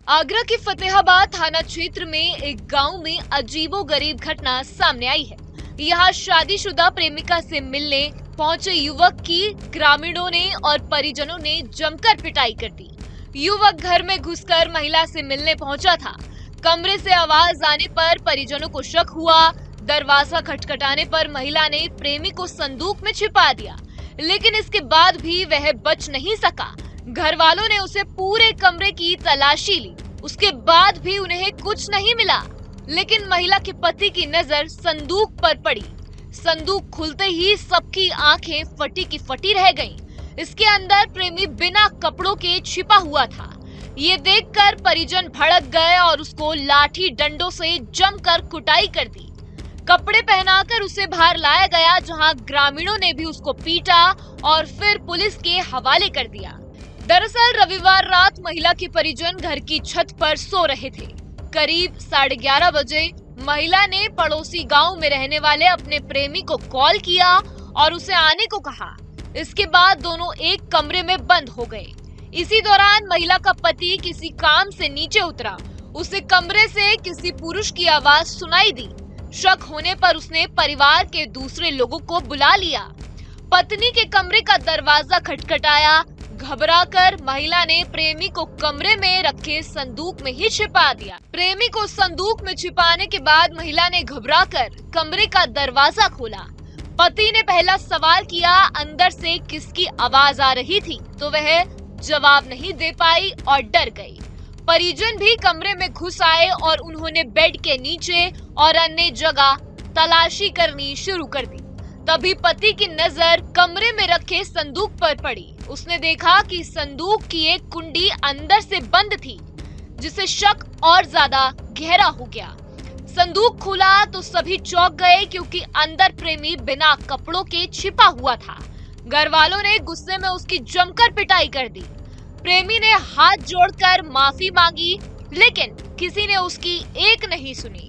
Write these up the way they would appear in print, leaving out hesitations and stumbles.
आगरा के फतेहाबाद थाना क्षेत्र में एक गांव में अजीबोगरीब घटना सामने आई है। यहाँ शादीशुदा प्रेमिका से मिलने पहुंचे युवक की ग्रामीणों ने और परिजनों ने जमकर पिटाई कर दी। युवक घर में घुसकर महिला से मिलने पहुंचा था। कमरे से आवाज आने पर परिजनों को शक हुआ। दरवाजा खटखटाने पर महिला ने प्रेमी को संदूक में छिपा दिया, लेकिन इसके बाद भी वह बच नहीं सका। घर वालों ने उसे पूरे कमरे की तलाशी ली, उसके बाद भी उन्हें कुछ नहीं मिला। लेकिन महिला के पति की नजर संदूक पर पड़ी। संदूक खुलते ही सबकी आंखें फटी की फटी रह गईं। इसके अंदर प्रेमी बिना कपड़ों के छिपा हुआ था। ये देखकर परिजन भड़क गए और उसको लाठी डंडों से जमकर कुटाई कर दी। कपड़े पहनाकर उसे बाहर लाया गया, जहां ग्रामीणों ने भी उसको पीटा और फिर पुलिस के हवाले कर दिया। दरअसल रविवार रात महिला के परिजन घर की छत पर सो रहे थे। करीब 11:30 बजे महिला ने पड़ोसी गांव में रहने वाले अपने प्रेमी को कॉल किया और उसे आने को कहा। इसके बाद दोनों एक कमरे में बंद हो गए। इसी दौरान महिला का पति किसी काम से नीचे उतरा। उसे कमरे से किसी पुरुष की आवाज सुनाई दी। शक होने पर उसने परिवार के दूसरे लोगों को बुला लिया। पत्नी के कमरे का दरवाजा खटखटाया। घबराकर महिला ने प्रेमी को कमरे में रखे संदूक में ही छिपा दिया। प्रेमी को संदूक में छिपाने के बाद महिला ने घबराकर कमरे का दरवाजा खोला। पति ने पहला सवाल किया, अंदर से किसकी आवाज आ रही थी, तो वह जवाब नहीं दे पाई और डर गई। परिजन भी कमरे में घुस आए और उन्होंने बेड के नीचे और अन्य जगह तलाशी करनी शुरू कर दी। तभी पति की नजर कमरे में रखे संदूक पर पड़ी। उसने देखा कि संदूक की एक कुंडी अंदर से बंद थी, जिससे शक और ज्यादा गहरा हो गया। संदूक खुला तो सभी चौंक गए, क्योंकि अंदर प्रेमी बिना कपड़ों के छिपा हुआ था। घर वालों ने गुस्से में उसकी जमकर पिटाई कर दी। प्रेमी ने हाथ जोड़कर माफी मांगी, लेकिन किसी ने उसकी एक नहीं सुनी।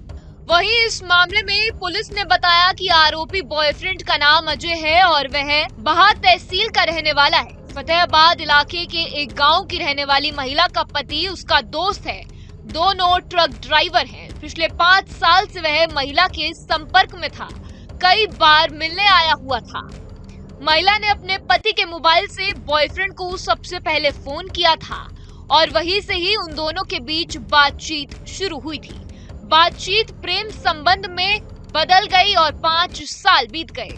वहीं इस मामले में पुलिस ने बताया कि आरोपी बॉयफ्रेंड का नाम अजय है और वह बहा तहसील का रहने वाला है। फतेहाबाद इलाके के एक गांव की रहने वाली महिला का पति उसका दोस्त है। दोनों ट्रक ड्राइवर हैं। पिछले 5 साल से वह महिला के संपर्क में था। कई बार मिलने आया हुआ था। महिला ने अपने पति के मोबाइल से बॉयफ्रेंड को सबसे पहले फोन किया था और वहीं से ही उन दोनों के बीच बातचीत शुरू हुई थी। बातचीत प्रेम संबंध में बदल गई और 5 साल बीत गए।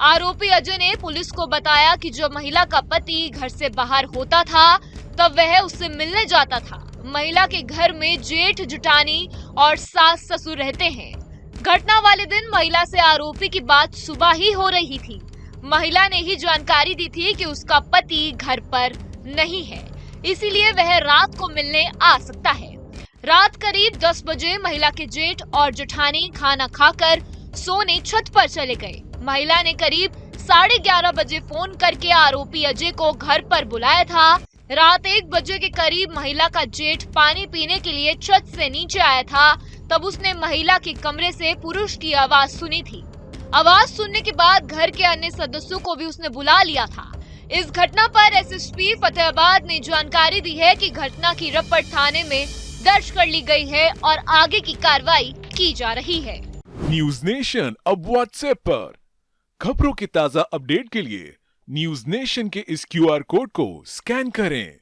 आरोपी अजय ने पुलिस को बताया कि जब महिला का पति घर से बाहर होता था, तब वह उससे मिलने जाता था। महिला के घर में जेठ जेठानी और सास ससुर रहते हैं। घटना वाले दिन महिला से आरोपी की बात सुबह ही हो रही थी। महिला ने ही जानकारी दी थी कि उसका पति घर पर नहीं है, इसीलिए वह रात को मिलने आ सकता है। रात करीब 10 बजे महिला के जेठ और जेठानी खाना खाकर सोने छत पर चले गए। महिला ने करीब 11:30 बजे फोन करके आरोपी अजय को घर पर बुलाया था। रात 1 बजे के करीब महिला का जेठ पानी पीने के लिए छत से नीचे आया था। तब उसने महिला के कमरे से पुरुष की आवाज सुनी थी। आवाज सुनने के बाद घर के अन्य सदस्यों को भी उसने बुला लिया था। इस घटना पर एसएसपी फतेहाबाद ने जानकारी दी है कि घटना की रपट थाने में दर्ज कर ली गई है और आगे की कार्रवाई की जा रही है। न्यूज नेशन अब व्हाट्सएप पर खबरों की ताजा अपडेट के लिए न्यूज नेशन के इस QR कोड को स्कैन करें।